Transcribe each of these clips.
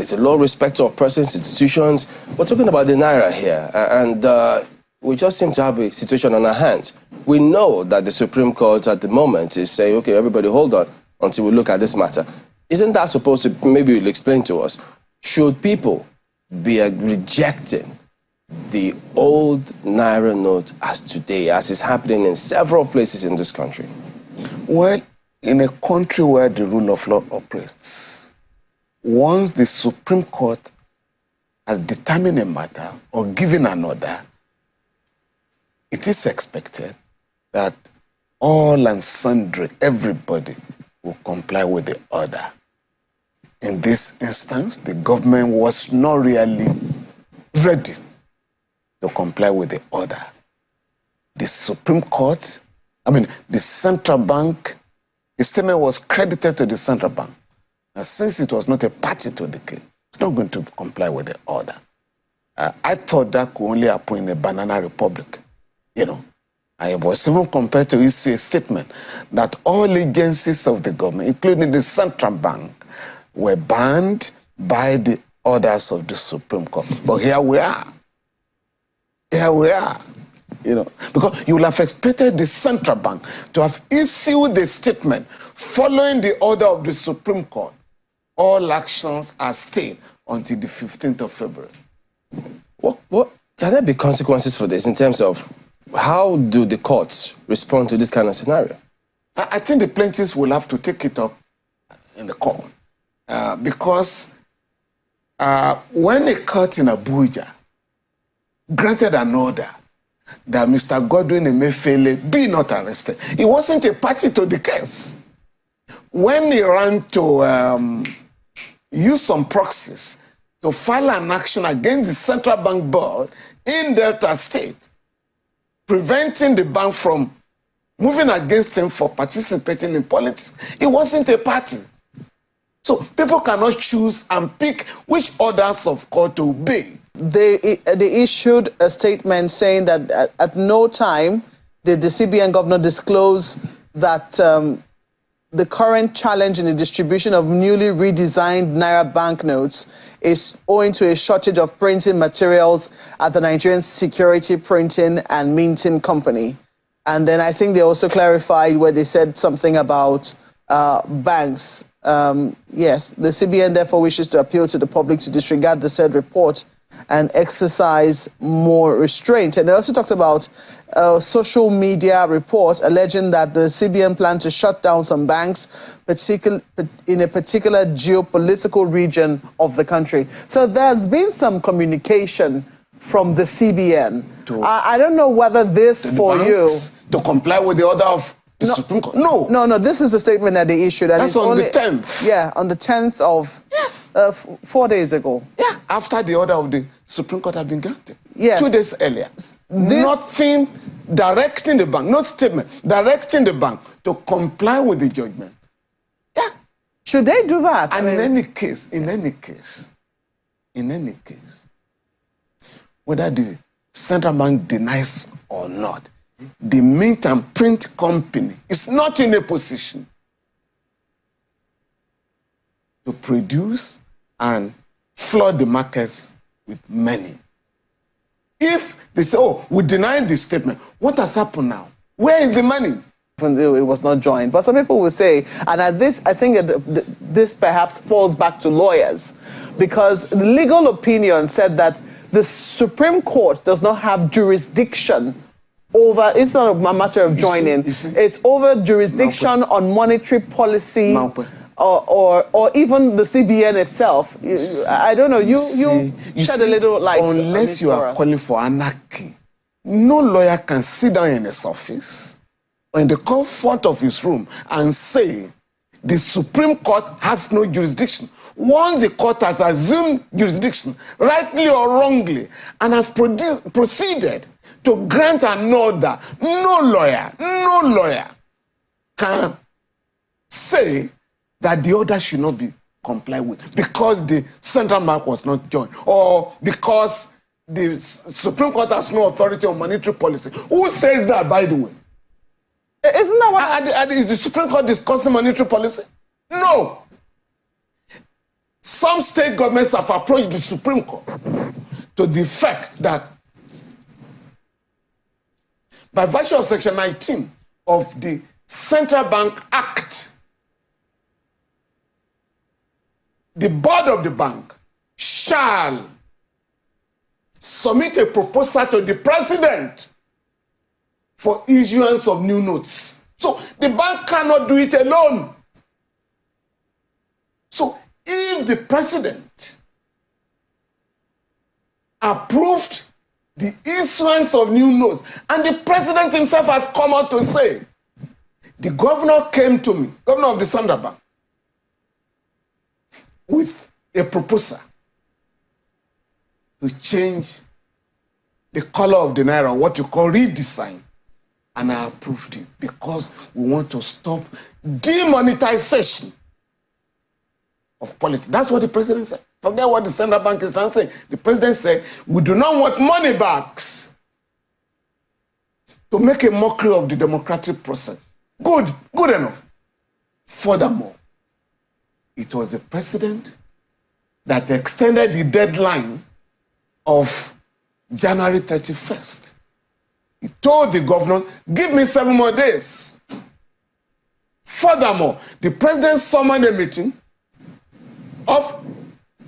It's a law respecter of persons, institutions. We're talking about the Naira here, and we just seem to have a situation on our hands. We know that the Supreme Court at the moment is saying, okay, everybody hold on until we look at this matter. Isn't that supposed to, maybe you'll explain to us, should people be rejecting the old Naira note as today, as is happening in several places in this country? Well, in a country where the rule of law operates, once the Supreme Court has determined a matter or given an order, it is expected that all and sundry, everybody, will comply with the order. In this instance, the government was not really ready to comply with the order. The Supreme Court, the central bank, the statement was credited to the central bank. And since it was not a party to the case, it's not going to comply with the order. I thought that could only happen in a banana republic. I was even compared to issue a statement that all agencies of the government, including the central bank, were banned by the orders of the Supreme Court. But here we are. Here we are. Because you will have expected the central bank to have issued the statement following the order of the Supreme Court. All actions are stayed until the 15th of February. What can there be consequences for this in terms of how do the courts respond to this kind of scenario? I think the plaintiffs will have to take it up in the court because when a court in Abuja granted an order that Mr. Godwin Emefiele be not arrested, he wasn't a party to the case. When he ran to use some proxies to file an action against the central bank board in Delta State, preventing the bank from moving against him for participating in politics, he wasn't a party. So people cannot choose and pick which orders of court to obey. They issued a statement saying that at no time did the CBN governor disclose that the current challenge in the distribution of newly redesigned Naira banknotes is owing to a shortage of printing materials at the Nigerian Security Printing and Minting Company. And then I think they also clarified where they said something about banks. Yes, the CBN therefore wishes to appeal to the public to disregard the said report and exercise more restraint. And they also talked about a social media report alleging that the CBN planned to shut down some banks, in a particular geopolitical region of the country. So there's been some communication from the CBN. I don't know whether this for you... To comply with the order of the Supreme Court? No. No, this is the statement that they issued. And that's on the 10th. Yeah, on the 10th of... Yes. 4 days ago. Yeah, after the order of the Supreme Court had been granted. Yes. 2 days earlier. Nothing directing the bank, no statement directing the bank to comply with the judgment. Yeah. Should they do that? And in any case, whether the central bank denies or not, the mint and print company is not in a position to produce and flood the markets with money. If they say, oh, we deny this statement, what has happened now? Where is the money? It was not joined. But some people will say, and at this, I think this perhaps falls back to lawyers, because the legal opinion said that the Supreme Court does not have jurisdiction over, it's not a matter of joining, it's over jurisdiction on monetary policy or even the CBN itself. I don't know, you shed a little light. Unless you are calling for anarchy, no lawyer can sit down in his office or in the comfort of his room and say the Supreme Court has no jurisdiction. Once the court has assumed jurisdiction, rightly or wrongly, and has proceeded to grant an order, no lawyer can say that the order should not be complied with because the central bank was not joined or because the Supreme Court has no authority on monetary policy. Who says that, by the way? Isn't that what... Is the Supreme Court discussing monetary policy? No. some state governments have approached the Supreme Court to the effect that by virtue of Section 19 of the Central Bank Act, the board of the bank shall submit a proposal to the president for issuance of new notes. So the bank cannot do it alone. So if the president approved the issuance of new notes, and the president himself has come out to say, the governor came to me, governor of the Central Bank, with a proposal to change the color of the Naira, what you call redesign, and I approved it because we want to stop demonetization of politics. That's what the president said. Forget what the Central Bank is now saying. The president said, we do not want money bags to make a mockery of the democratic process. Good enough. Furthermore, it was the president that extended the deadline of January 31st. He told the governor, give me 7 more days. Furthermore, the president summoned a meeting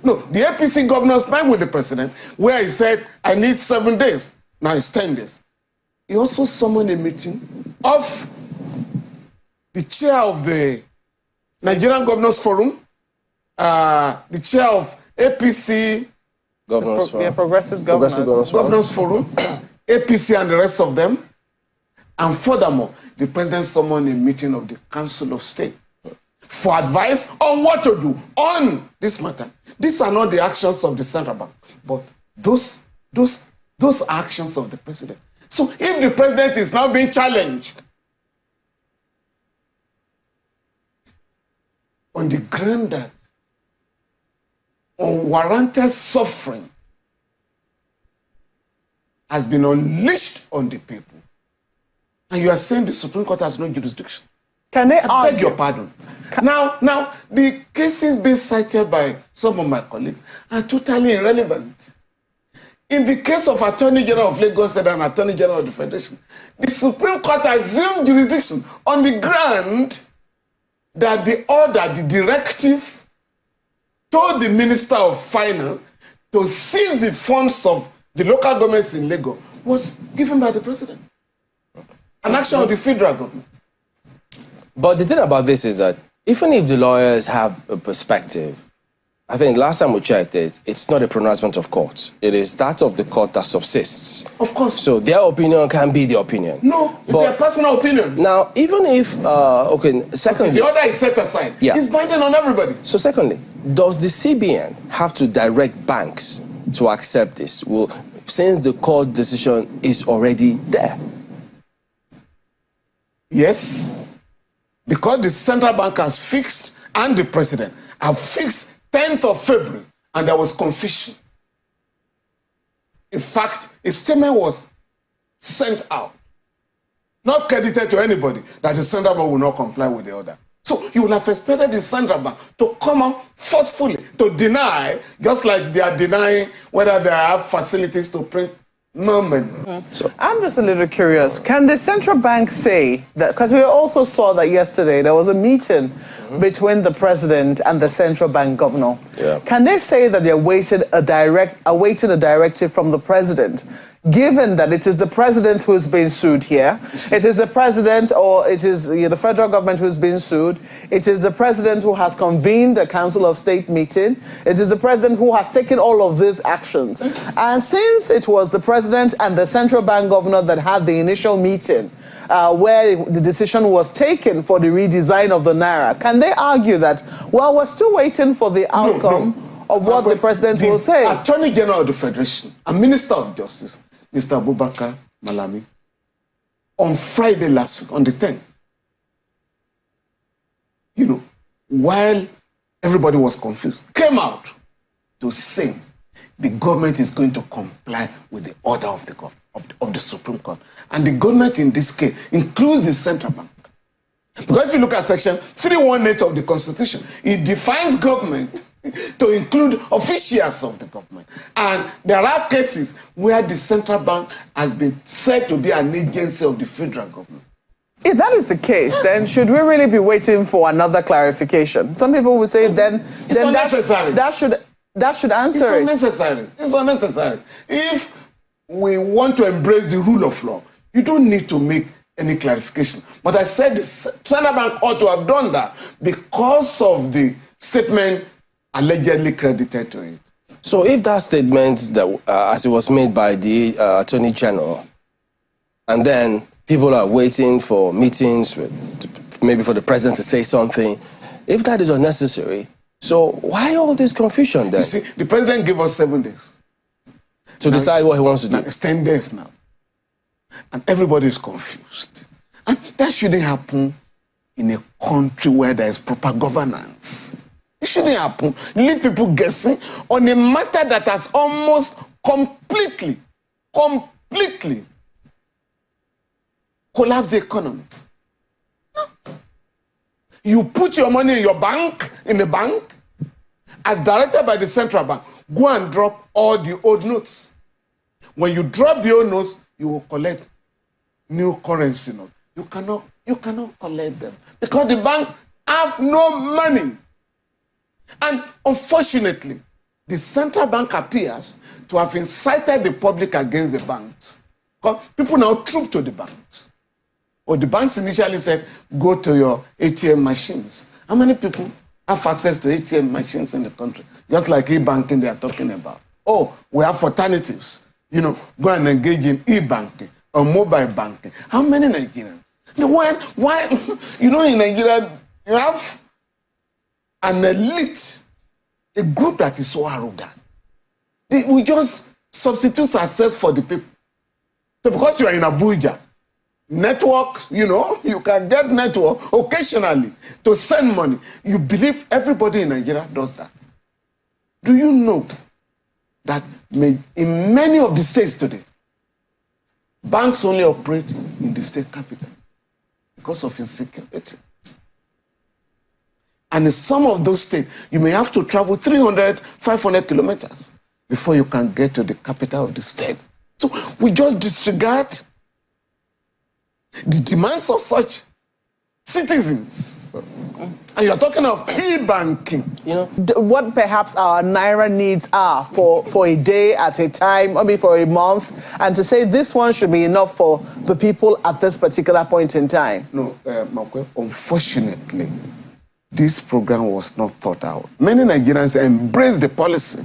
the APC governors met with the president where he said, I need 7 days. Now it's 10 days. He also summoned a meeting of the chair of the Nigerian Governors Forum, the chair of APC Governors Forum. Progressive Governors Forum, APC and the rest of them. And furthermore, the president summoned a meeting of the Council of State for advice on what to do on this matter. These are not the actions of the Central Bank, but those are actions of the president. So if the president is now being challenged on the ground that unwarranted suffering has been unleashed on the people, and you are saying the Supreme Court has no jurisdiction, can they I beg your pardon. Now, the cases being cited by some of my colleagues are totally irrelevant. In the case of Attorney General of Lagos and Attorney General of the Federation, the Supreme Court assumed jurisdiction on the ground that the order, the directive, told the Minister of Finance to seize the funds of the local governments in Lagos was given by the president. An action of the federal government. But the thing about this is that even if the lawyers have a perspective, I think last time we checked it, it's not a pronouncement of courts. It is that of the court that subsists. Of course. So their opinion can be the opinion. No, but their personal opinions. Now, even if, secondly... the order is set aside. Yeah. It's binding on everybody. So secondly, does the CBN have to direct banks to accept this? Well, since the court decision is already there. Yes. Because the Central Bank has fixed, and the president have fixed 10th of February, and there was confusion. In fact, a statement was sent out, not credited to anybody, that the Central Bank will not comply with the order. So you would have expected the Central Bank to come out forcefully to deny, just like they are denying whether they have facilities to print. So I'm just a little curious. Can the central bank say that, because we also saw that yesterday there was a meeting between the president and the central bank governor. Yeah. Can they say that they awaited a directive from the president, given that it is the president who is being sued here? It is the president, or it is the federal government who is being sued. It is the president who has convened a Council of State meeting. It is the president who has taken all of these actions. And since it was the president and the central bank governor that had the initial meeting, where the decision was taken for the redesign of the Naira, can they argue that, well, we're still waiting for the outcome of what the president will say? Attorney General of the Federation and Minister of Justice, Mr. Abubakar Malami, on Friday last week, on the 10th, while everybody was confused, came out to say the government is going to comply with the order of the Supreme Court. And the government in this case includes the central bank. Because if you look at section 318 of the Constitution, it defines government to include officials of the government. And there are cases where the central bank has been said to be an agency of the federal government. If that is the case, then should we really be waiting for another clarification? Some people will say then unnecessary. that should answer It's unnecessary. It's unnecessary. If we want to embrace the rule of law, you don't need to make any clarification. But I said the central bank ought to have done that because of the statement allegedly credited to it. So if that statement, that as it was made by the Attorney General, and then people are waiting for meetings, maybe for the president to say something, if that is unnecessary, so why all this confusion then? You see, the president gave us 7 days. To decide what he wants to do. It's 10 days now. And everybody is confused. And that shouldn't happen in a country where there is proper governance. It shouldn't happen. Leave people guessing on a matter that has almost completely collapsed the economy. No. You put your money in your bank, in a bank, as directed by the central bank. Go and drop all the old notes. When you drop the old notes, you will collect new currency notes. You cannot collect them because the banks have no money. And unfortunately, the central bank appears to have incited the public against the banks. Because people now troop to the banks. Or the banks initially said, go to your ATM machines. How many people have access to ATM machines in the country? Just like e-banking they are talking about. Oh, we have alternatives. You know, go and engage in e-banking or mobile banking. How many Nigerians? Why? You know, in Nigeria, you have an elite, a group that is so arrogant. We just substitute ourselves for the people. So because you are in Abuja, network, you know, you can get network occasionally to send money. You believe everybody in Nigeria does that. Do you know that in many of the states today, banks only operate in the state capital because of insecurity? And in some of those states, you may have to travel 300, 500 kilometers before you can get to the capital of the state. So we just disregard the demands of such citizens. And you're talking of e-banking. You know, what perhaps our Naira needs are for a day at a time, maybe for a month, and to say this one should be enough for the people at this particular point in time. No, Makwe, unfortunately, this program was not thought out. Many Nigerians embrace the policy.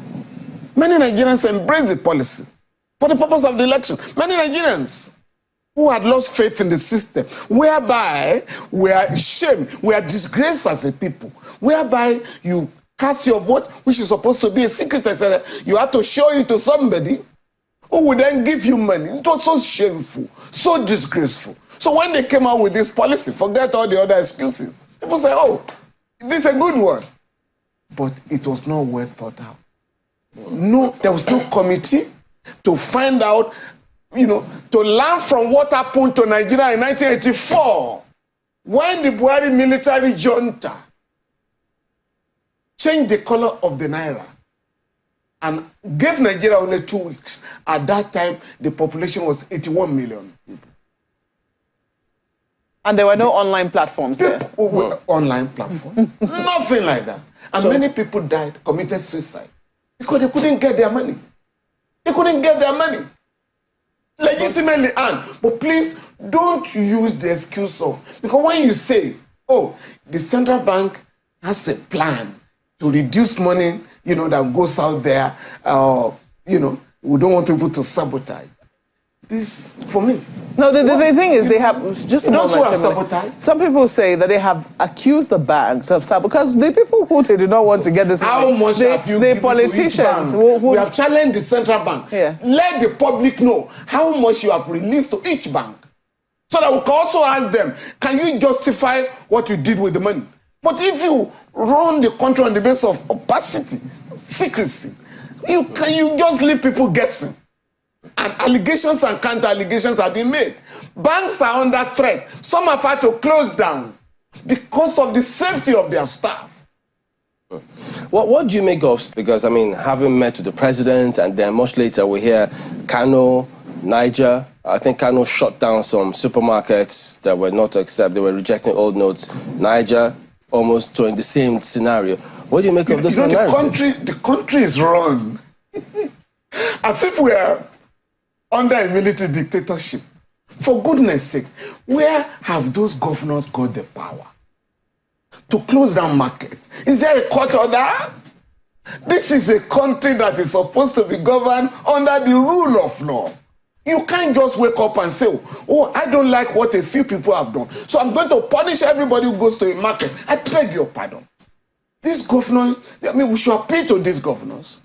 Many Nigerians embrace the policy for the purpose of the election. Many Nigerians who had lost faith in the system, whereby we are ashamed, we are disgraced as a people, whereby you cast your vote, which is supposed to be a secret, etc. You have to show it to somebody who would then give you money. It was so shameful, so disgraceful. So when they came out with this policy, forget all the other excuses. People say, oh, this is a good one. But it was not well thought out. No, there was no committee to find out, you know, to learn from what happened to Nigeria in 1984, when the Buhari military junta changed the color of the Naira and gave Nigeria only 2 weeks. At that time, the population was 81 million people. And there were no online platforms there? Online platform? Nothing like that. And so many people died, committed suicide, because they couldn't get their money. They couldn't get their money. Legitimately earned. But please don't use the excuse of, because when you say, oh, the central bank has a plan to reduce money, you know, that goes out there, you know, we don't want people to sabotage. This, for me. No, the thing is, they have, just a moment. Who have sabotaged? Some people say that they have accused the banks of sabotage, because the people who they do not want to get this How money, much have you given politicians to each bank? We have challenged the central bank. Yeah. Let the public know how much you have released to each bank, so that we can also ask them, can you justify what you did with the money? But if you run the country on the basis of opacity, secrecy, you just leave people guessing. And allegations and counter-allegations have been made. Banks are under threat. Some have had to close down because of the safety of their staff. What do you make of, because, I mean, having met with the president, and then much later we hear Kano, Niger, I think Kano shut down some supermarkets that were not to accept, they were rejecting old notes. Niger almost in the same scenario. What do you make of this? The country is run as if we are under a military dictatorship. For goodness sake, where have those governors got the power to close down markets? Is there a court order? This is a country that is supposed to be governed under the rule of law. You can't just wake up and say, oh, I don't like what a few people have done, so I'm going to punish everybody who goes to a market. I beg your pardon. These governors, I mean, we should appeal to these governors.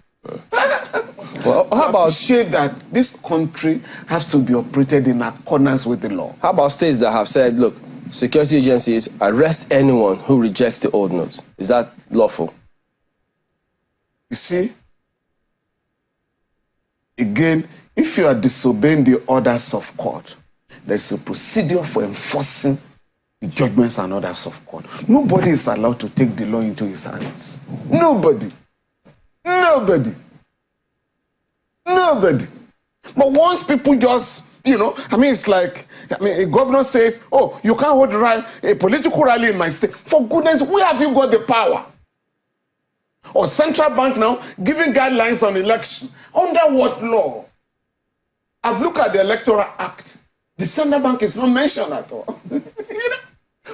Well, how about shade that this country has to be operated in accordance with the law? How about states that have said, look, security agencies arrest anyone who rejects the old notes? Is that lawful? You see, again, if you are disobeying the orders of court, there is a procedure for enforcing the judgments and orders of court. Nobody is allowed to take the law into his hands. Nobody. Nobody. Nobody. But once people just, I mean, it's like, a governor says, oh, you can't hold a political rally in my state. For goodness, where have you got the power? Or central bank now giving guidelines on election. Under what law? I've looked at the Electoral Act. The central bank is not mentioned at all.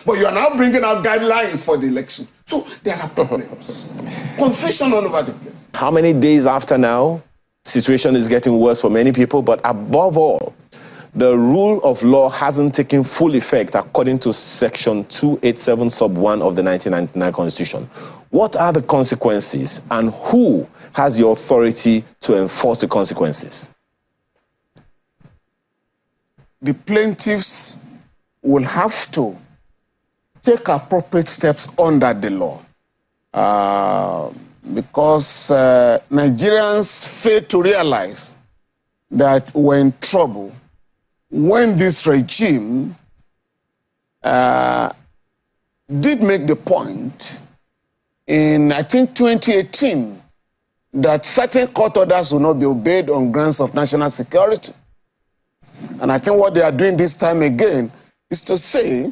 But you are now bringing out guidelines for the election. So there are problems. Confusion all over the place. How many days after now, situation is getting worse for many people, but above all, the rule of law hasn't taken full effect according to Section 287 sub 1 of the 1999 Constitution. What are the consequences, and who has the authority to enforce the consequences? The plaintiffs will have to take appropriate steps under the law. Because Nigerians fail to realize that we're in trouble when this regime did make the point in, I think, 2018, that certain court orders will not be obeyed on grounds of national security. And I think what they are doing this time again is to say,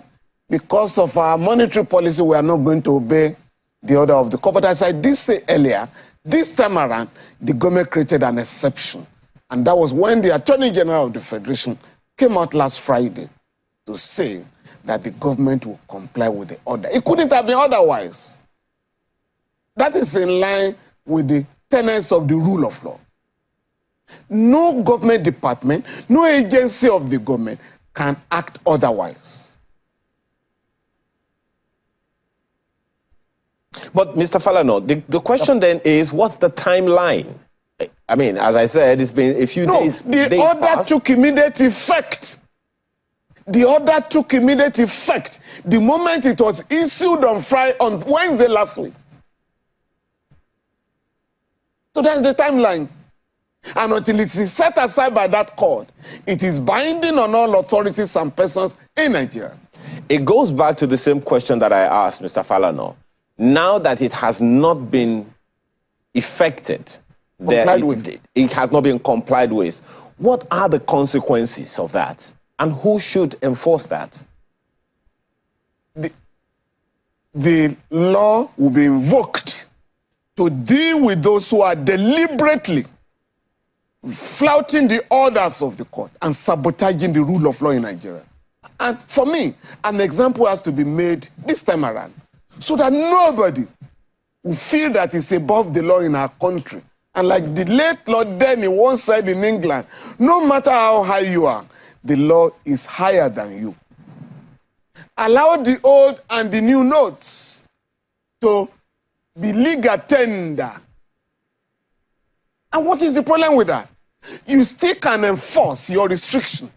because of our monetary policy, we are not going to obey the order of the court. But as I did say earlier, this time around, the government created an exception. And that was when the Attorney General of the Federation came out last Friday to say that the government will comply with the order. It couldn't have been otherwise. That is in line with the tenets of the rule of law. No government department, no agency of the government can act otherwise. But Mr. Falana, the question then is, what's the timeline? I mean, as I said, it's been a few days. No, the order took immediate effect. The order took immediate effect the moment it was issued on Wednesday last week. So that's the timeline. And until it is set aside by that court, it is binding on all authorities and persons in Nigeria. It goes back to the same question that I asked Mr. Falana. Now that it has not been effected, it has not been complied with, what are the consequences of that? And who should enforce that? The law will be invoked to deal with those who are deliberately flouting the orders of the court and sabotaging the rule of law in Nigeria. And for me, an example has to be made this time around, so that nobody will feel that it's above the law in our country. And like the late Lord Denny once said in England, no matter how high you are, the law is higher than you. Allow the old and the new notes to be legal tender. And what is the problem with that? You still can enforce your restriction.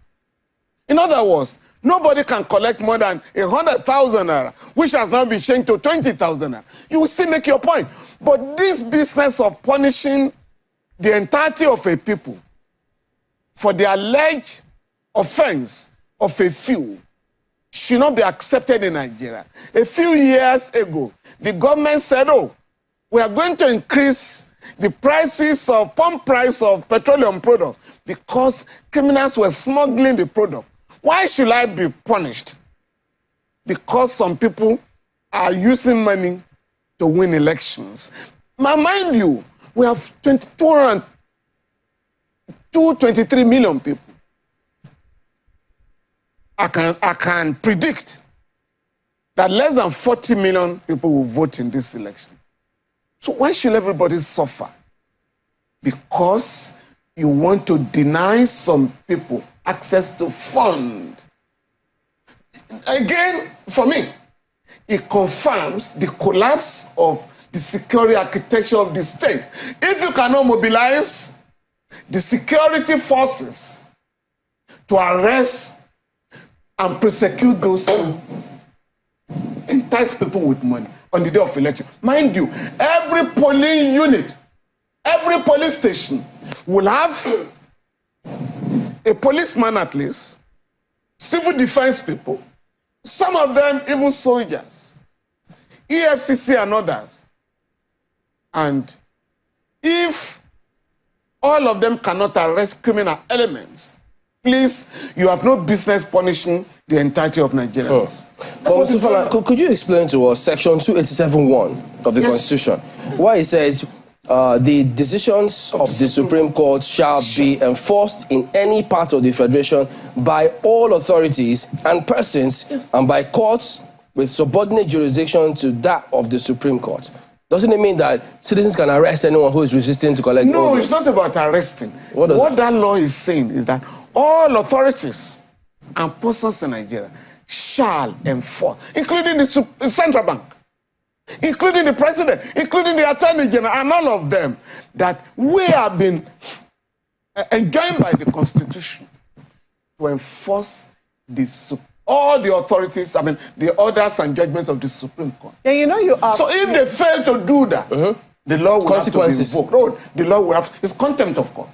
In other words, nobody can collect more than 100,000 naira, which has now been changed to 20,000 naira. You will still make your point. But this business of punishing the entirety of a people for the alleged offense of a few should not be accepted in Nigeria. A few years ago, the government said, oh, we are going to increase the prices of pump price of petroleum products because criminals were smuggling the product. Why should I be punished? Because some people are using money to win elections. Now, mind you, we have 23 million people. I can predict that less than 40 million people will vote in this election. So why should everybody suffer? Because you want to deny some people access to fund. Again, for me, it confirms the collapse of the security architecture of the state. If you cannot mobilize the security forces to arrest and prosecute those who entice people with money on the day of election. Mind you, every polling unit, every police station will have a policeman at least, civil defense people, some of them even soldiers, EFCC and others. And if all of them cannot arrest criminal elements, please, you have no business punishing the entirety of Nigerians. But Mr. Falana, could you explain to us Section 287(1) of the Constitution, where it says the decisions of the Supreme Court shall be enforced in any part of the Federation by all authorities and persons and by courts with subordinate jurisdiction to that of the Supreme Court? Doesn't it mean that citizens can arrest anyone who is resisting to collect? No, it's not about arresting. What that law is saying is that all authorities and persons in Nigeria shall enforce, including the central bank, including the president, including the attorney general, and all of them, that we have been enjoined by the Constitution to enforce all the authorities, the orders and judgments of the Supreme Court. Yeah, you know you are. So if they fail to do that, the law will have to be invoked. No, the law will have, it's contempt of court.